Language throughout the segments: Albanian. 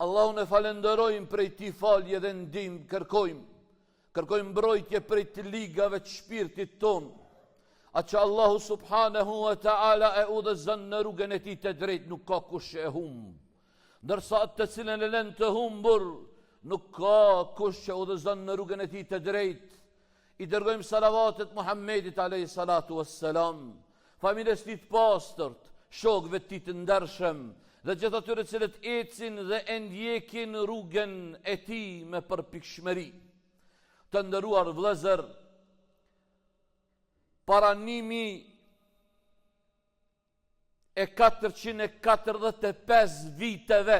Allahun e falenderojmë prej ti falje dhe ndim, kërkojmë mbrojtje prej të ligave të shpirtit ton, a që Allahu subhanahu wa ta'ala e udhëzon në rrugën e tij të drejtë, nuk ka kush e humb. Ndërsa atë të cilën e lën të humbur, nuk ka kush që udhëzon në rrugën e tij të drejtë. I dërgojmë salavatet Muhammedit alayhi salatu wassalam, familjes tij të pastërt, shokëve të tij të ndershëm dhe gjithë atyre cilët ecin dhe e ndjekin rrugën e tij me përpikshmëri. Të nderuar vëllezër, para 1445 viteve,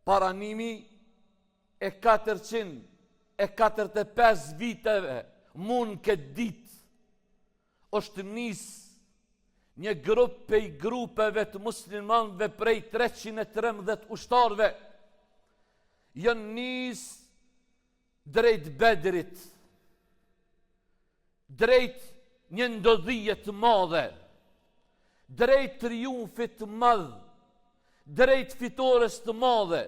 para 1445 viteve, mund këtë ditë, është nisë një grup prej grupeve të muslimanëve prej 313 ushtarëve, janë nisë drejt Bedrit, drejt një ndodhije të madhe, drejt triumfit të madh, drejt fitores të madhe,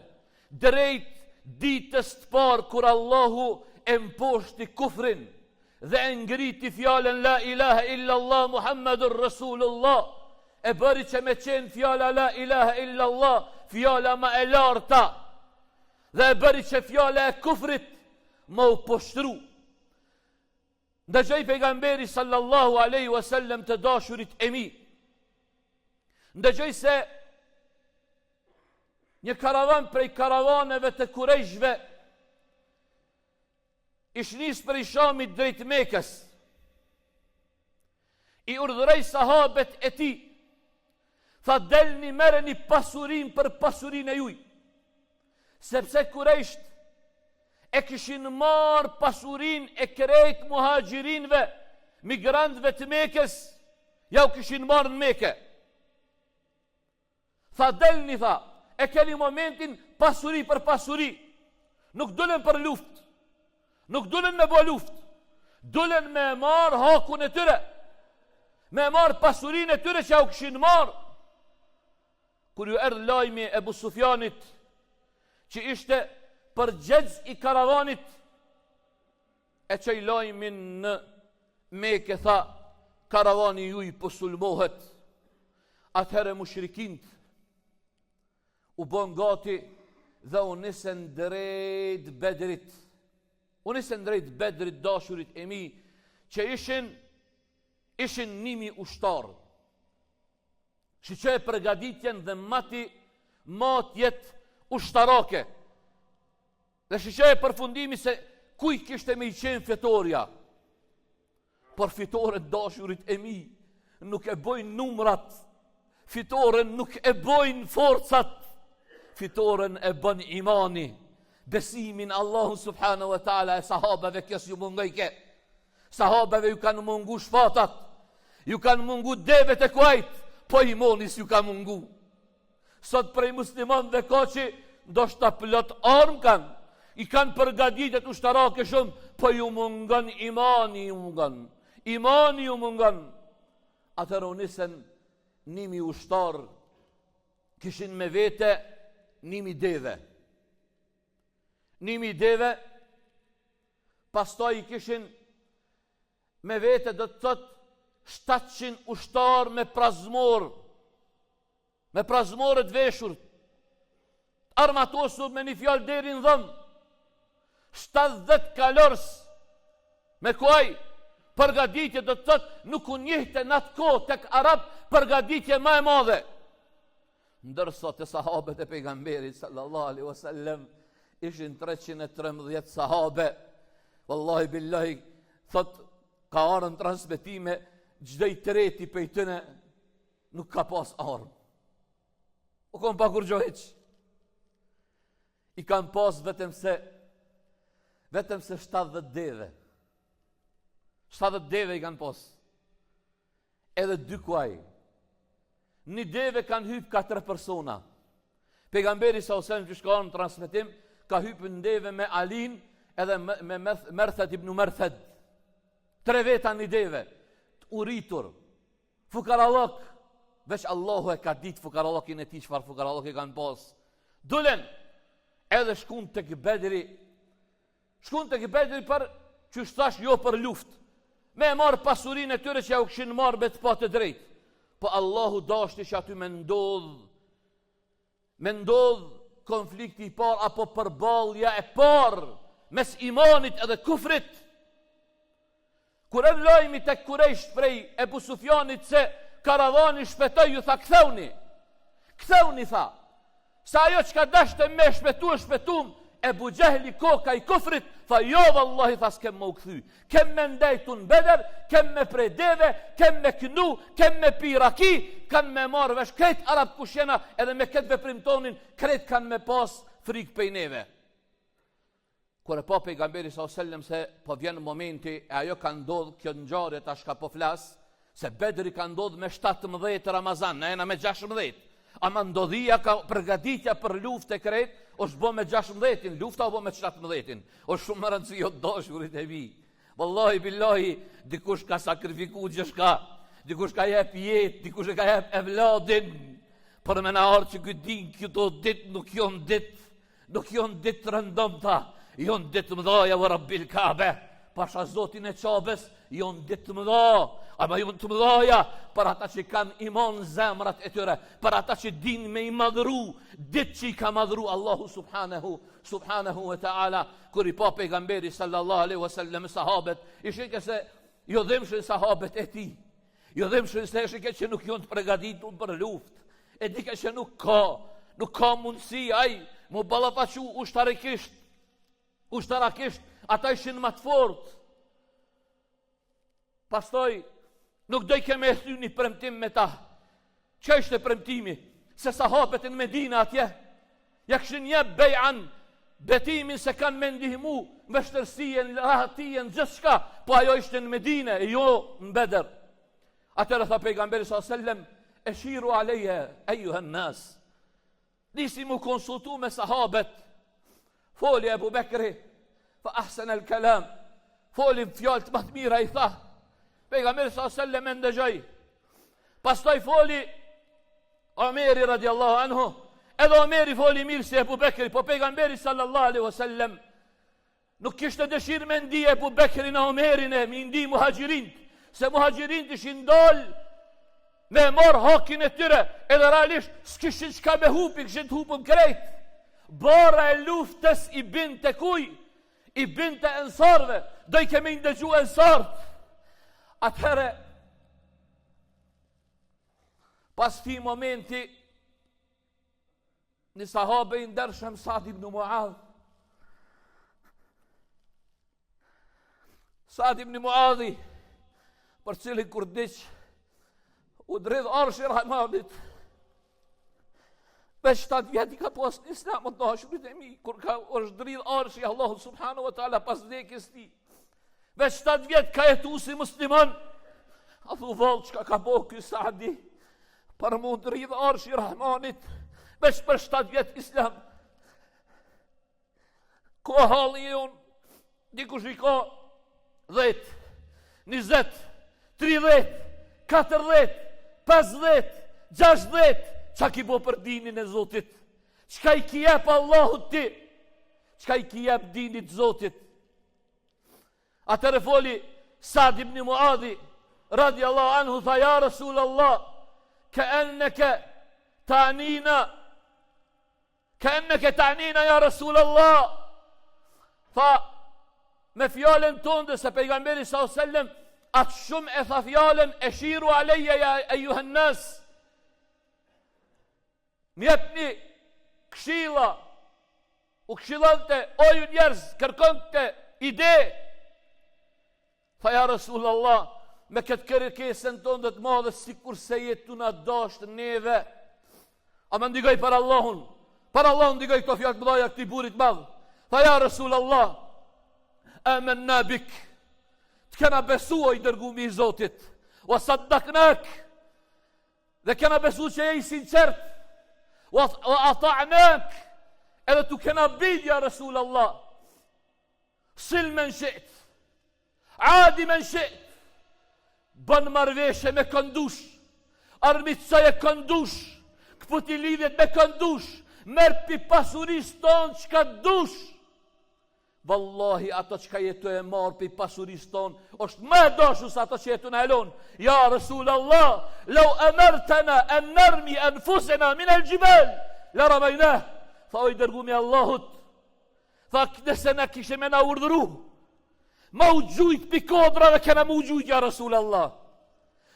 drejt ditës të parë kur Allahu e mposhti kufrin dhe e ngriti fjalën la ilaha illallah Muhammadur Rasulullah, e bëri që me qenë fjala la ilaha illallah fjala ma e larta, dhe e bëri që fjala e kufrit ma u poshtru. Ndëgjoj pejgamberi sallallahu alaihi wasallam të dashurit e mi, ndëgjoj se një karavan prej karavaneve të Kurejshve ish nis për i Shamit drejt Mekës. I urdhëroi sahabet e tij, tha delni merreni pasurin për pasurin e juj, sepse Kurejsht e kishin marë pasurin e krejt muhajgjirinve, migrantëve të Mekës, ja u kishin marë në Mekë. Tha delni, tha, e keni momentin pasuri për pasuri, nuk dulen për luft, nuk dulen me bo luft, dulen me marë hakun e tyre, me marë pasurin e tyre që ja u kishin marë. Kur ju erdhë lajmi Ebu Sufjanit, që ishte përgjegj i karavanit, e që i lajmin në Mekë, tha, karavani ju i posulmohet. Atëherë mushrikint u bën gati dhe u nisën drejt Bedrit. U nisën drejt Bedrit, dashurit e mi, që ishin 1000 ushtarë. Që e përgatitjen dhe matjet ushtarake. Dhe që e përfundimi se kuj kishte me i qenë fitorja. Por fitoren, dashurit e mi, nuk e bojnë numrat, fitoren nuk e bojnë forcat, fitoren e bën imani, besimin Allahu subhanahu wa ta'ala. E sahabeve kësë ju mungojke, sahabeve ju kanë mungu shfatat, ju kanë mungu devet e kuajt, po imonis ju kanë mungu. Sot prej muslimanëve ka që ndoshta plot armë kanë, i kanë përgatitet ushtarake shumë, po ju mungon imani, imani ju mungon. Atëherë u nisën 1000 ushtar, kishin me vete 1000 deve. 1000 deve, pastaj i kishin me vete, do të thotë 700 ushtar me prazmor, me prazmorët veshur, armatosur me një fjalë deri në dhëm, 70 kalors me kuaj, përgatitje, do të thotë nuk u njihte në atë kohë tek arab përgatitje më e madhe. Ndërsa të sahabët e pejgamberit sallallahu alaihi wasallam ishin 313 sahabe. Wallahi billahi, thot ka arën transmetime, çdo i treti prej tyre nuk ka pas armë. U kanë pa kur gjoheq. I kanë pas vetëm se 70 deve. 70 deve i kanë pas. Edhe 2 kuaj. Një deve kanë hypë 4 persona. Pejgamberi sa ose në gjyshka në transmitim, ka hypë në deve me Alin edhe me Merthed ibn Merthed. 3 veta një deve, të uritur, fukarallok, veç Allahu e ka ditë fukarallokin e ti, çfarë fukarallok e kanë pas. Dulen edhe shkun të Bedri. Shkun të Bedri për që shtash jo për luft. Me marë pasurin e tyre që ja u këshin marë me të pa të drejt. Po Allahu dashti që aty me ndodh konflikti i par apo përballja e par mes imanit edhe kufrit. Kur e lojmi tek Kurejsht prej Ebu Sufjanit se karavani shpetoj, ju tha ktheuni tha. Sa ajo që ka dashte me shpetum, Ebu Gjehli koka i kufrit, tha jo vallahi, tha s'kem më u kthy. Kem me ndajtu në Bedër, kem me prej deve, kem me kënu, kem me piraki, kanë me marrë vesh krejt arab kushjena, edhe me këtë veprim tonin, krejt kanë me pas frikë pej neve. Kur e pa pejgamberi s.a.s. se po vjen momenti, e ajo ka ndodhë kjo ngjarje tash ka po flas, se Bedri ka ndodhë me 17 Ramazan, na jena me 16. Ama ndodhia ka përgatitja për luftë e krejt, është bo me 16, lufta o bo me 17. O shumë më rëndësi o dashurit e mi. Wallahi billahi, dikush ka sakrifiku gjëshka, dikush ka jep jetë, dikush ka jep evladin, për me na arë që këtë din, këto dit nuk jonë dit rëndomta, jonë dit mëdhaja vë Rabbil Kabe, pasha Zotin e Qabes, jonë dit mëdha, ama jonë të mëdhaja, për ata që kanë iman zemrat e tyre, për ata që din me i madhru, dit që i ka madhru Allahu subhanahu wa ta'ala, kër i pa pejgamberi sallallahu alaihi wasallam sahabet, ishe ke se jo dhimshin sahabet e ti, jo dhimshin se ishe ke që nuk jonë të pregaditur për luft, e dike që nuk ka mundësi, aj, mu balafashu ushtarakisht, ata ishin më të fort. Pastaj, nuk doj keme e thy një premtim me ta. Që është e premtimi? Se sahabet në Medina atje, ja këshin jep bejan, betimin se kanë me ndihmu, me shtërsien, rahatien, gjithë shka, po ajo ishte në Medina, e jo në Bedër. Atëre tha pejgamberi s.a.s. E shiru aleje, ejuhen nas. Nisi mu konsultu me sahabet, foli Ebu Bekri, fa ahsen el kalam, foli fjallë të matë mira i tha, pejgamberi s.a.s. me ndëgjaj, pastaj foli Omeri radiallahu anhu, edhe Omeri foli mirë si Ebu Bekri, po pejgamberi sallallahu alaihi wasallam nuk kishte dëshirë me ndi Ebu Bekri në Omerin e mi ndi muhajgjirint, se muhajgjirint ishin dal me marë hakin e tyre, edhe realisht s'kishin qka me hupi, kishin të hupën krejt. Bara e luftës i bin të kuj, i bin të ensarve, do i kemi ndëgju ensart. Atëhere, pas ti momenti, një sahabe i ndershëm Sa'd ibn Mu'adh. Sa'd ibn Mu'adhi, për cilin kur diq, u dridh arshi Rahmanit. Veç 7 vjeti ka pas në Islam, të dashurit e mi, kur ka është dridh arshi Allahu subhanahu wa ta'ala pas vdekjes ti. Veç 7 vjet ka jetu si musliman. A thu valë qka ka bo këj Sa'di, për mu dridh arshi Rahmanit, veç për 7 vjet Islam. Ko halli e unë, dikush i ka 10, 20, 30, 40, 50, 60, qa ki bo për dinin e Zotit? Qka i ki jep Allahut ti? Qka i ki jep dinit Zotit? Atëre foli Sa'd ibn Mu'adhi, radiallahu anhu, tha ja Rasulallah, كأنك تعنينا يا رسول الله. Me fjallën tonë dhe se pejgamberi s.a.s. atë shumë e tha fjallën e shiru aleje ja e juhënës. Mjepni kshila, u kshilante, o ju njerëz, kërkonte ide. Tha ja Rasulallah, me këtë kërkesën tonë dhe të madhe, si kur se jetu në dashtë neve. A me ndigoj për Allahun ndigoj këto fjallë të mëdhaja këti burit madhë. Tha ja Rasulallah, amen nabik, të kena besu o i dërgumi i Zotit, o saddaknak, dhe kena besu që e i sinqert, o ata'nak, edhe tu kena bidja Rasulallah, sil men shit, adi men shit, bën marveshe me këndush, armitësaj e këndush, këputi lidhet me këndush, merë pi pasurisë tonë çka dush. Wallahi ato çka jetu e marë pi pasurisë tonë është më dashur se ato që jetu në elon. Ja Rasulullah, law amartana an narmi anfusana min al-jibal la ramayna. Tha oj dërgumi Allahut, tha nëse na kishe me na urdhëru ma u gjujt pi kodrave kena mu gjujt ja Rasulullah.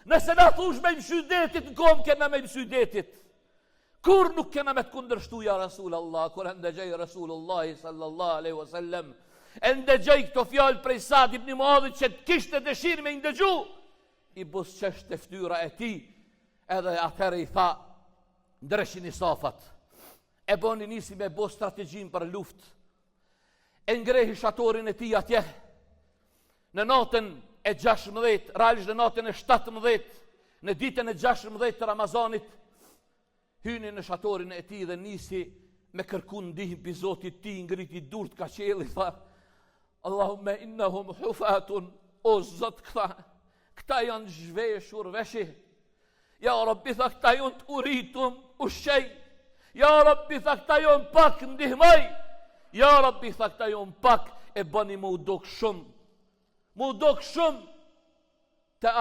Nëse na thush me mshydetit në kom kena me mshydetit. Kur nuk kena me të kundërshtu ja Rasulullah. Kur ndëgjej Rasulullah sallallahu alaihi wasallam ndëgjej këto fjalë prej Sa'd ibn Muadhit që kishte dëshirë me ndëgju, i busqeshte fytyra e tij, edhe atëherë i tha ndreshini safat. E boni nisi me bo strategjin për luft. E ngrehi shatorin e tij atje. Në natën e 16, realisht në natën e 17, në ditën e 16 të Ramazanit, hyni në shatorin e tij dhe nisi me kërku ndihmë pi Zotit ti, ngriti durt ka qelli, tha Allahumma innahum hufatun, o Zot, këta janë zhveshur veshi. Ja Rabbi, tha këta janë të uritum ushqej. Ja Rabbi, tha këta janë pak ndihmaj. Ja Rabbi, tha këta janë pak, e bani më udok shumë. Më udok shumë të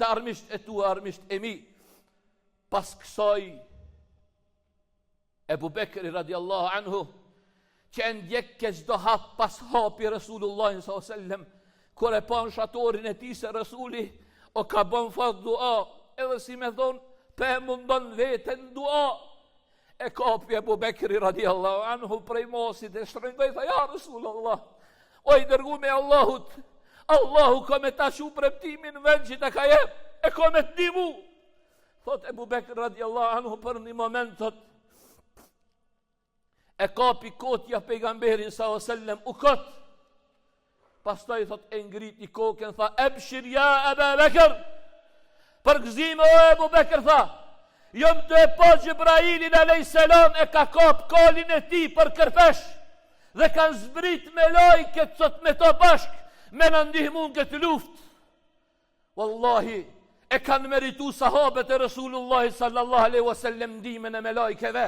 armisht e tu, armisht e mi. Pas kësaj, Ebu Bekri radiallahu anhu, që ndjek ke çdo hap pas hapi Resulullahin s.a.s. Kër e pan shatorin e ti se Resuli o ka bën fat dua, edhe si me thonë, pe mundon vetën dua. E kapi Ebu Bekri radiallahu anhu prej mosit e shtrëngoj, tha ja Rasulullah, o i dërgu me Allahut, Allahu ka me ta shu premtimin vend që të ka jep, e ka me të dimu. Thot Ebu Bekri radiallahu anhu për një moment, thot, e kapi kotja pejgamberin s.a.s. u kot. Pastaj thot e ngriti kokën, tha ebshir ja Ebu Bekr, për gëzime o Ebu Bekr, tha jom të e pa Gjibrailin a.s. e ka kap kalin e ti për kërpesh dhe kanë zbrit me lajket sot me to bashk me në ndihmun këtë luft. Wallahi e kanë meritu sahabët e Resulullahi sallallahu alaihi wasallam ndihmën e me lajkeve.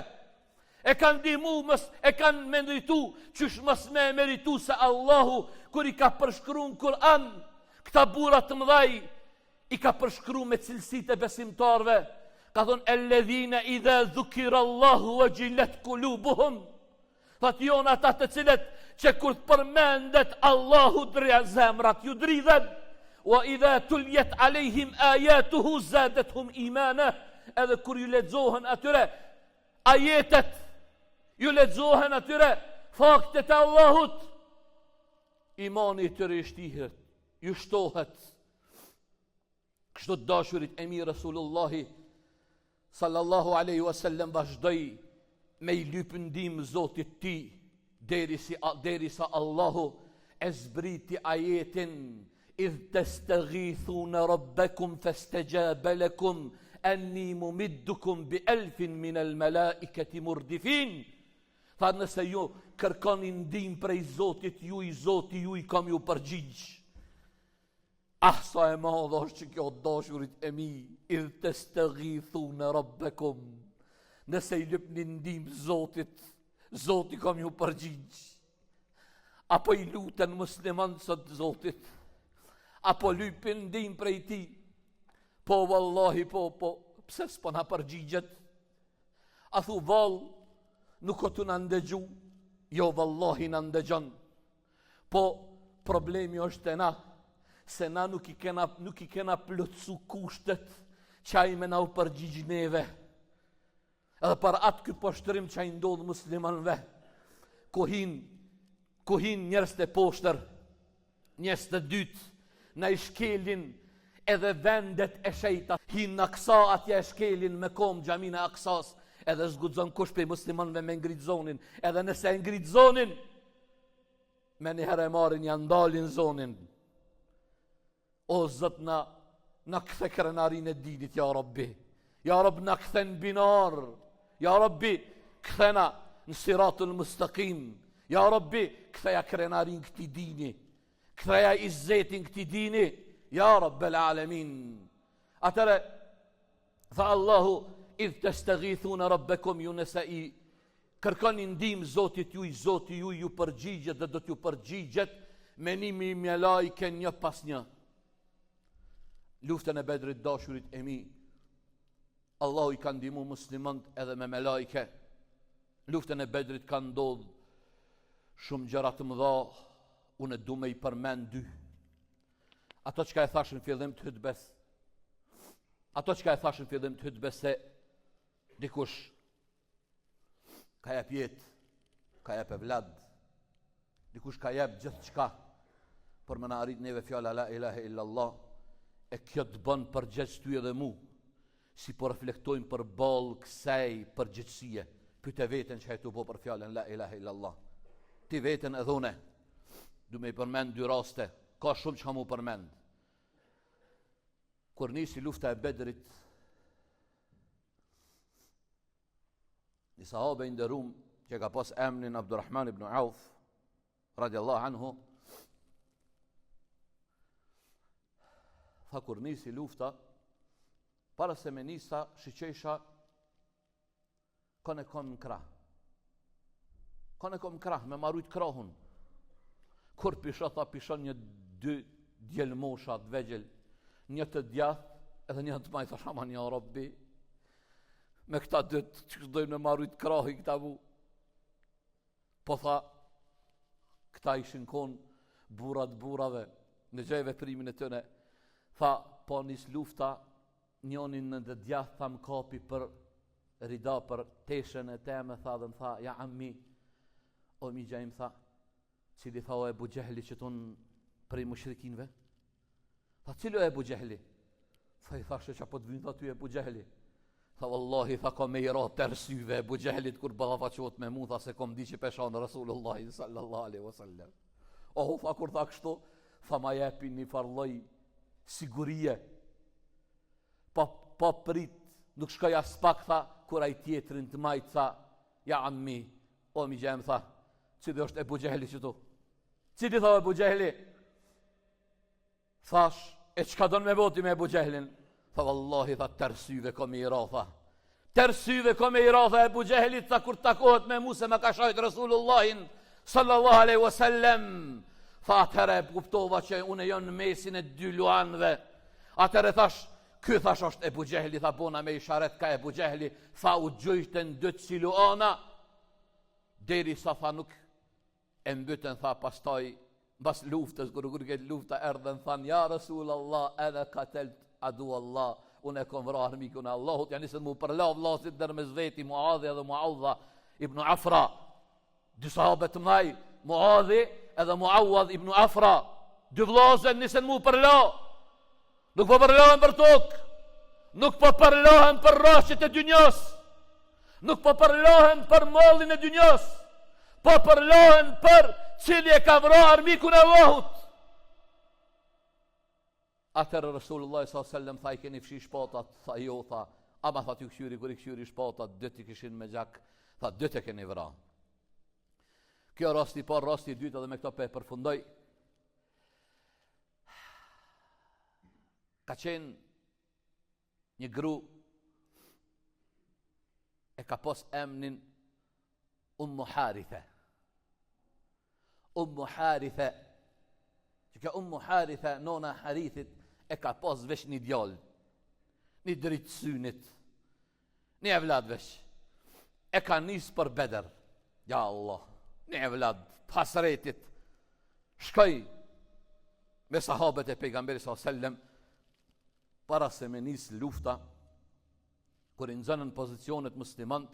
E kanë ndihmu, e kanë meritu qysh mës me meritu se Allahu kur i ka përshkru në Kur'an këta burat të mëdhaj, i ka përshkru me cilësit e besimtarve. Ka thonë alladhina idha dhukira Allahu wajilat qulubuhum. Thot janë ata të cilët që kur të përmendet Allahu zemrat ju dridhen. Wa idha tuliyat alehim ayatuhu zadatuhum imana. Edhe kur ju lexohen atyre ajetet, ju lexohen atyre faktet e Allahut, imani i tyre shtihet, ju shtohet. Kështu dashurit e mi Resulullahi sallallahu alaihi wasallam vazhdoi me i lypë ndim Zotit ti, derisa Allahu e zbriti ajetin idh tastaghithuna rabbakum fastajaba lakum anni mumiddukum bi 1000 min al malaikati murdifin. Tha nëse ju kërkoni ndim prej Zotit, ju i Zoti ju i kam ju përgjigj. Ah, sa e madhe është që kjo dashurit e mi, idh tastaghithuna rabbakum. Nëse i lypni ndim Zotit, Zoti kam ju përgjigj. Apo i luten musliman sot Zotit, apo lypin ndim prej ti. Po wallahi, po, pse s'po na përgjigjet? A thu val, nuk o të në ndëgju, jo wallahi në ndëgjon. Po problemi është e na, se na nuk i kena plotsu kushtet qaj me na u përgjigj neve. Edhe për atë këtë poshtërim që a i ndodhë muslimanve, kuhin njërës të poshtër, njërës të dytë, në i shkelin edhe vendet e shejta, hin në aksa atje e shkelin me kom gjamin e aksas, edhe zgudzon kush për muslimanve me ngrit zonin, edhe nëse ngrit zonin, me një herë e marin janë ndalin zonin. O Zot na kthe krenarin e dinit, ja Rabbi. Ja Rabbi na kthen binar. Ja Rabbi kthena në siratul mustaqim. Ja Rabbi ktheja krenarin këti dini. Ktheja izzetin këti dini. Ja Rabbel alamin. Atëre, tha Allahu, idh tastaghithuna rabbakum, ju nëse i kërkoni ndihmë Zotit juaj, Zoti ju përgjigjet dhe do t'ju përgjigjet me një mjelajke një pas një. Luftën e Bedrit, dashurit e mi, Allahu i ka ndihmu muslimant edhe me mjelajke. Luftën e Bedrit ka ndodh shumë gjëra të mëdha, unë du me i përmend dy. Ato që ka e thashën fillim të hutbes. Se dikush ka jep jetë, ka jep evlad, dikush ka jep gjithë qka, për më na arrit neve fjala la ilahe illallah, e kjo të bën për gjithë ty edhe mu, si po reflektojmë për balë kësaj përgjithësie, pyte veten që hajtu po për fjallën la ilahe illallah. Ti veten edhe une, du me i përmend dy raste, ka shumë që ka mu përmend. Kur nisi lufta e Bedrit, një sahabe i nderuar që ka pas emrin Abdurrahman ibn Auf radiallahu anhu, tha kur nisi lufta, para se me nisa shiqesha kone kom në krah. Kone kom në krah, me marujt krahun. Kur pisha, tha pisha një dy djelmosha të vegjel, një të djath edhe një të maj, tha shaman ja Rabbi, me këta dytë që dojnë me marujt krahi këta vu. Po tha, këta ishin konë burat burave, në gjej veprimin e tëne. Tha, po nis lufta, njonin në të djath, tha më kapi për rida, për teshen e teme, tha dhe më tha, ja ammi, o mi gjejmë, tha, cili tha o Ebu Gjehli që tonë prej mushrikinve? Tha, cilo e Ebu Gjehli? Tha, i thashe që po të vynë, tha, ty Ebu Gjehli. Tha, wallahi, tha, ka me i ra tërsyve Ebu Gjehlit, kur bëha qot me mu, tha, se kom di që peshanë Rasulullahi sallallahu alaihi wasallam. Oho, tha, kur tha kështu, tha, ma jepi një farloj sigurie, pa prit, nuk shkoja spak, tha, kur ai tjetrin të majtë, tha, ja ammi, o mi gjemë, tha, cili është Ebu Gjehli që tu? Cili tha Ebu Gjehli? Thash, e qka donë me boti me Ebu Gjehlin? Tha, wallahi, tha, tërsyve ko me i ra, tha. Tërsyve ko me i ra, tha, Ebu Gjehlit, tha, kur takohet me mu se me ka shajt Rasulullahin sallallahu alaihi wasallam. Tha, atëre, kuptova që une jonë në mesin e dy luanve. Atëre thash, ky thash është Ebu Gjehli, tha, bona me i sharet ka Ebu Gjehli, tha, u gjojten dëtë si luana, deri sa tha nuk e mbyten, tha, pastaj, bas luftës, kur këtë lufta erdhen, than, ja Rasulallah, edhe katelt adu Allah, unë e kom vrahë mikun e Allahut, ja nisën mu përla vlasit dërmes veti, Muadhi edhe Muawdha ibn Afra, dy sahabet të maj, Muadhi edhe Muawdh ibn Afra, dy vlasin nisën mu përla, nuk po përlahen për tokë, nuk po përlahen për rashit e dynjas, nuk po përlahen për mallin e dynjas, po përlahen për cili e ka vrarë armikun e Allahut. Atëherë Rasulullah s.a.s. tha, i keni fshi shpatat? Tha, jo, tha, ama tha t'ju këshyri, kur i këshyri shpatat, dëti kishin me gjak, tha, dëti keni vra. Kjo rasti par, rasti dytë, edhe me këto pe përfundoj. Ka qenë një gru, e ka pos emnin Ummu Harithe. Ummu Harithe, që ka Ummu Harithe, nona Harithit, e ka pas vesh një djallë, një dritë synit, një evlad vesh. E ka nisë për Bedër, ja Allah, një evlad, hasretit, shkoj me sahabët e pejgamberi s.a.s. para se me nisë lufta, kur i nëzënën pozicionet muslimant,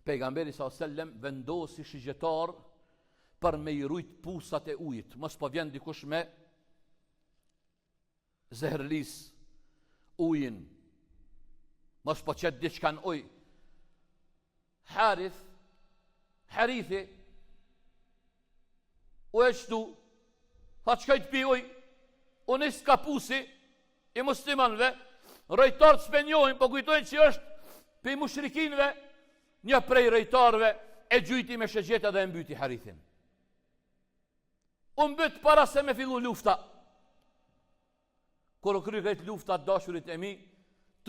pejgamberi s.a.s. vendosi shigjetar për me i rujt pusat e ujit. Mos po vjen dikush me zehërlis ujin. Mos po qëtë diçkan uj. Harithi, u e qëtu, tha qëkajt pi uj, unë isë ka pusi i muslimanve, rejtarët s'penjohin, po kujtojnë që është pi mushrikinve, një prej rejtarëve e gjujti me shëgjeta dhe e mbyti Harithin. Unë bëtë para se me fillu lufta. Kër u kry këtë lufta, dashurit e mi,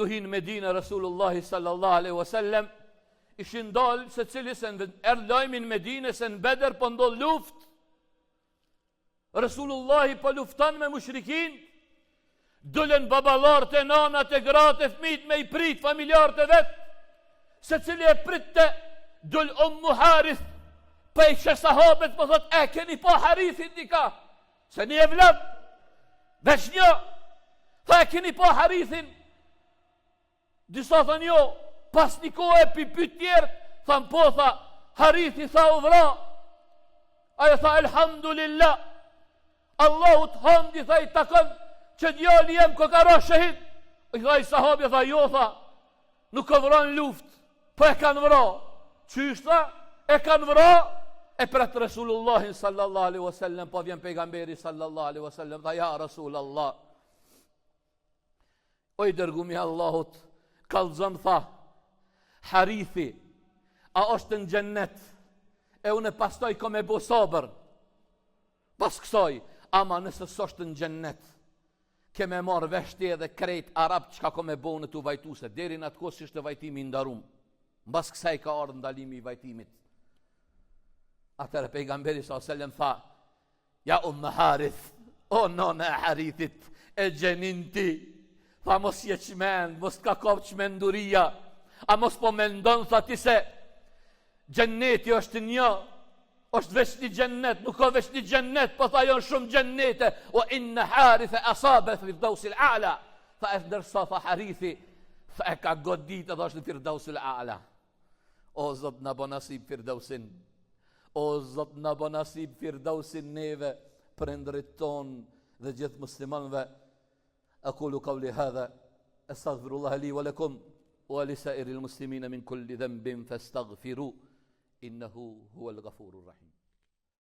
të hinë Medinë Rasulullahi sallallahu alaihi wasallam, ishin dalë se cili se erdhajmin Medinë se në Bedër po ndodh luftë. Rasulullahi po lufton me mushrikin, dolen baballarët e nanat e gratë e fëmijët me i prit familjarët e vet, se cili e pritte dol Ummu Harith, pa i që sahabet po thot, keni pa Harithin dika, se një e vlad, veç një, tha keni pa Harithin, disa thon jo, pas një kohë pi pyet tjerë, than po, tha, Harithi tha u vra, ajo tha elhamdulillah, Allahut hamdi, tha i takon, që djali jem ko ka ra shahid, i tha i sahabi, tha jo, tha, nuk ka vran luft, po e kanë vra, qysh tha, e kanë vra, e pret Resulullahin sallallahu alaihi wasallam, po vjen pejgamberi sallallahu alaihi wasallam, tha ja Rasulallah, oj dërgumi Allahut, kallzon tha, Harithi, a është në gjennet, e unë pastaj kom e bo sabër, pas kësaj, ama nëse s'është në gjennet, ke me marrë veshti edhe krejt Arab që ka kom e bo në të vajtuse, deri në atë kohë që është vajtimi ndarum, mbas kësaj ka ardhë ndalimi i vajtimit. Atëre pejgamberi s.a.s. tha, ja Umme Harith, o nona e Harithit, e gjenin ti, tha mos je qmend, mos ka kop qmenduria, a mos po mendon, tha ti se gjenneti është një, është veç një gjennet, nuk ka veç një gjennet, po tha janë shumë gjennete, o inna Harith e asabet firdausil a'la, tha e ndërsa tha Harithi, tha e ka godit edhe është në firdausil a'la. O Zot në bo nasib firdausin, o Zot në bo nasib firdausin neve, për ndrit ton dhe gjithë muslimanve. Aqulu qawli hadha, astaghfirullah li wa lakum, wa li sairil muslimina min kulli dhanbin fastaghfiru, innahu huwal ghafurur rahim.